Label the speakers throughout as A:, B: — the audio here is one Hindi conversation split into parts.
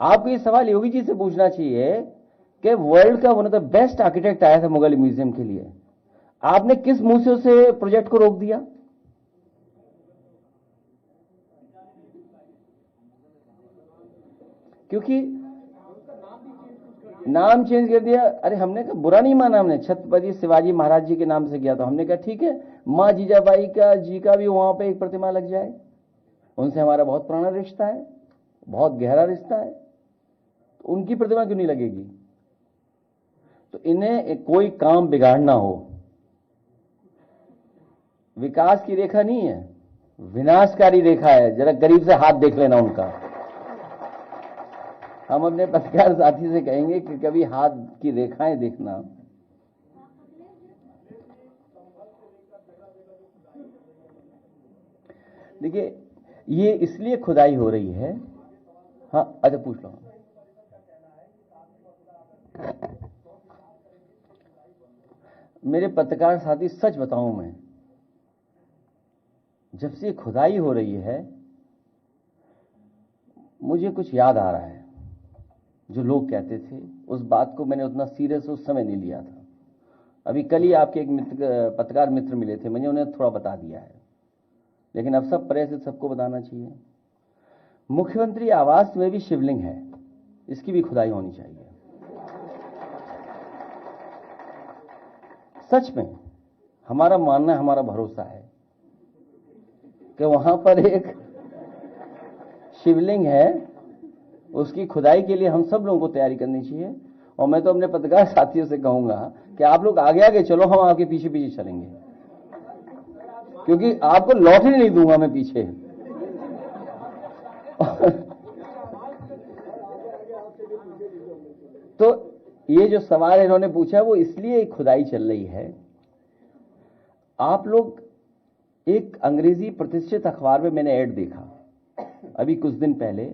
A: आपको ये सवाल योगी जी से पूछना चाहिए कि वर्ल्ड का one of the best architect आया था मुगल म्यूजियम के लिए, आपने किस मुंह से उसे प्रोजेक्ट को रोक दिया? क्योंकि नाम चेंज कर दिया। अरे हमने कहा बुरा नहीं माना, हमने छत्रपति शिवाजी महाराज जी के नाम से किया, तो हमने कहा ठीक है, मां जीजाबाई का जी का भी वहां पे एक प्रतिमा लग जाए, उनसे हमारा बहुत पुराना रिश्ता है, बहुत गहरा रिश्ता है, तो उनकी प्रतिमा क्यों नहीं लगेगी? तो इन्हें कोई काम बिगाड़ना हो, विकास की रेखा नहीं है, विनाशकारी रेखा है। जरा करीब से हाथ देख लेना उनका। हम अपने पत्रकार साथी से कहेंगे कि कभी हाथ की रेखाएं देखना। देखिए, ये इसलिए खुदाई हो रही है। हाँ, अच्छा पूछ लो। मेरे पत्रकार साथी, सच बताऊं मैं, जब से खुदाई हो रही है मुझे कुछ याद आ रहा है। जो लोग कहते थे उस बात को मैंने उतना सीरियस उस समय नहीं लिया था। अभी कल ही आपके एक पत्रकार मित्र मिले थे, मैंने उन्हें थोड़ा बता दिया है, लेकिन अब सब प्रेस से सबको बताना चाहिए। मुख्यमंत्री आवास में भी शिवलिंग है, इसकी भी खुदाई होनी चाहिए। सच में हमारा मानना है, हमारा भरोसा है कि वहां पर एक शिवलिंग है, उसकी खुदाई के लिए हम सब लोगों को तैयारी करनी चाहिए। और मैं तो अपने पत्रकार साथियों से कहूंगा कि आप लोग आगे आगे चलो, हम आपके पीछे पीछे चलेंगे, क्योंकि आपको लॉटरी नहीं दूंगा मैं पीछे। तो ये जो सवाल इन्होंने पूछा वो इसलिए खुदाई चल रही है। आप लोग, एक अंग्रेजी प्रतिष्ठित अखबार में मैंने ऐड देखा अभी कुछ दिन पहले,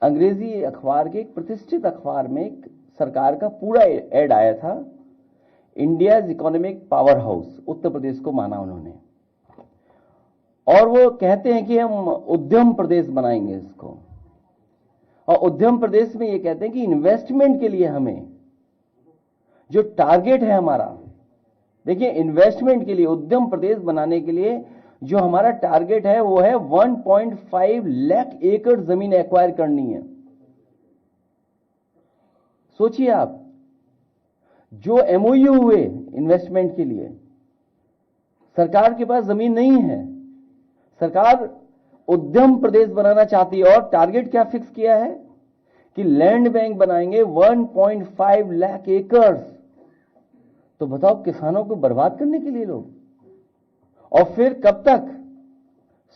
A: अंग्रेजी अखबार के एक प्रतिष्ठित अखबार में एक सरकार का पूरा ऐड आया था। India's economic power house, Uttar Pradesh को माना उन्होंने, और वो कहते हैं कि हम उद्यम प्रदेश बनाएंगे इसको। और उद्यम प्रदेश में ये कहते हैं कि इन्वेस्टमेंट के लिए हमें जो टारगेट है हमारा, देखिए इन्वेस्टमेंट के लिए, उद्यम प्रदेश बनाने के लिए जो हमारा टारगेट है वो है 1.5 लाख एकड़ जमीन एक्वायर करनी है। सोचिए आप, जो एमओयू हुए इन्वेस्टमेंट के लिए, सरकार के पास जमीन नहीं है, सरकार उद्यम प्रदेश बनाना चाहती है, और टारगेट क्या फिक्स किया है कि लैंड बैंक बनाएंगे 1.5 लाख एकड़। तो बताओ, किसानों को बर्बाद करने के लिए लोग, और फिर कब तक?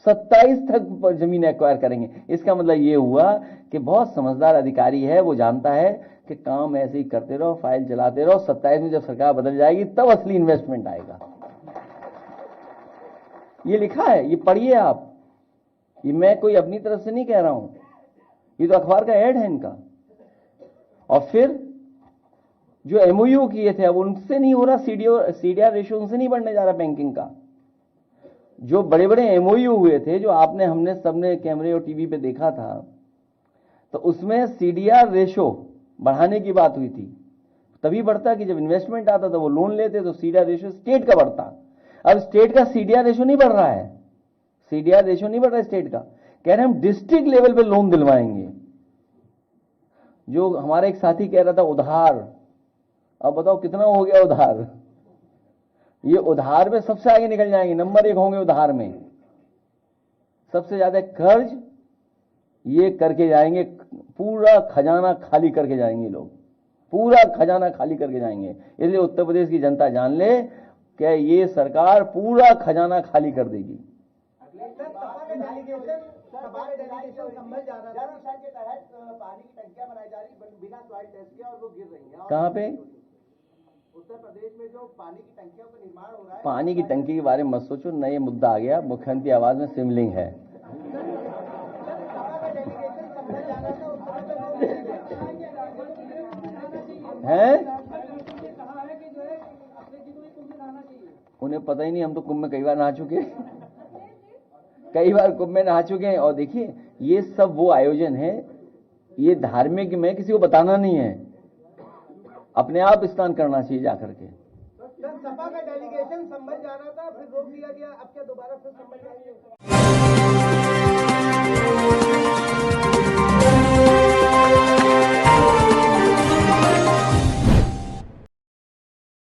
A: 27 तक जमीन एक्वायर करेंगे। इसका मतलब ये हुआ कि बहुत समझदार अधिकारी है, वो जानता है कि काम ऐसे ही करते रहो, फाइल चलाते रहो, 27 में जब सरकार बदल जाएगी तब असली इन्वेस्टमेंट आएगा। ये लिखा है, ये पढ़िए आप, ये मैं कोई अपनी तरफ से नहीं कह रहा हूं, ये तो अखबार का ऐड है इनका। और फिर जो एमओयू किए थे अब उनसे नहीं हो रहा, सीडीआर रेशियो उनसे नहीं बढ़ने जा रहा बैंकिंग का। जो बड़े बड़े एमओयू हुए थे, जो आपने हमने सबने कैमरे और टीवी पे देखा था, तो उसमें सीडीआर रेशो बढ़ाने की बात हुई थी। तभी बढ़ता कि जब इन्वेस्टमेंट आता था, वो लोन लेते तो सीडीआर रेशो स्टेट का बढ़ता। अब स्टेट का सीडीआर रेशो नहीं बढ़ रहा है, सीडीआर रेशो नहीं बढ़ रहा है स्टेट का। कह रहे हम डिस्ट्रिक्ट लेवल पे लोन दिलवाएंगे। जो हमारा एक साथी कह रहा था उधार, अब बताओ कितना हो गया उधार। ये उधार में सबसे आगे निकल जाएंगे, नंबर 1 होंगे उधार में, सबसे ज्यादा कर्ज ये करके जाएंगे, पूरा खजाना खाली करके जाएंगे लोग, पूरा खजाना खाली करके जाएंगे। इसलिए उत्तर प्रदेश की जनता जान ले कि ये सरकार पूरा खजाना खाली कर देगी। कहां पे? उत्तर प्रदेश में जो पानी की टंकियों का निर्माण हो रहा है। पानी की टंकी के बारे में मत सोचो, नया मुद्दा आ गया, मुख्यमंत्री आवास में शिवलिंग है। उन्हें पता ही नहीं, हम तो कुंभ में कई बार नहा चुके कई बार कुंभ में नहा चुके हैं। और देखिए, ये सब वो आयोजन है ये धार्मिक में किसी को बताना नहीं है, अपने आप स्नान करना चाहिए जाकर के।
B: सपा का डेलीगेशन संभल जाना था, फिर रोक दिया गया, अब क्या दोबारा फिर संभल जाएंगे?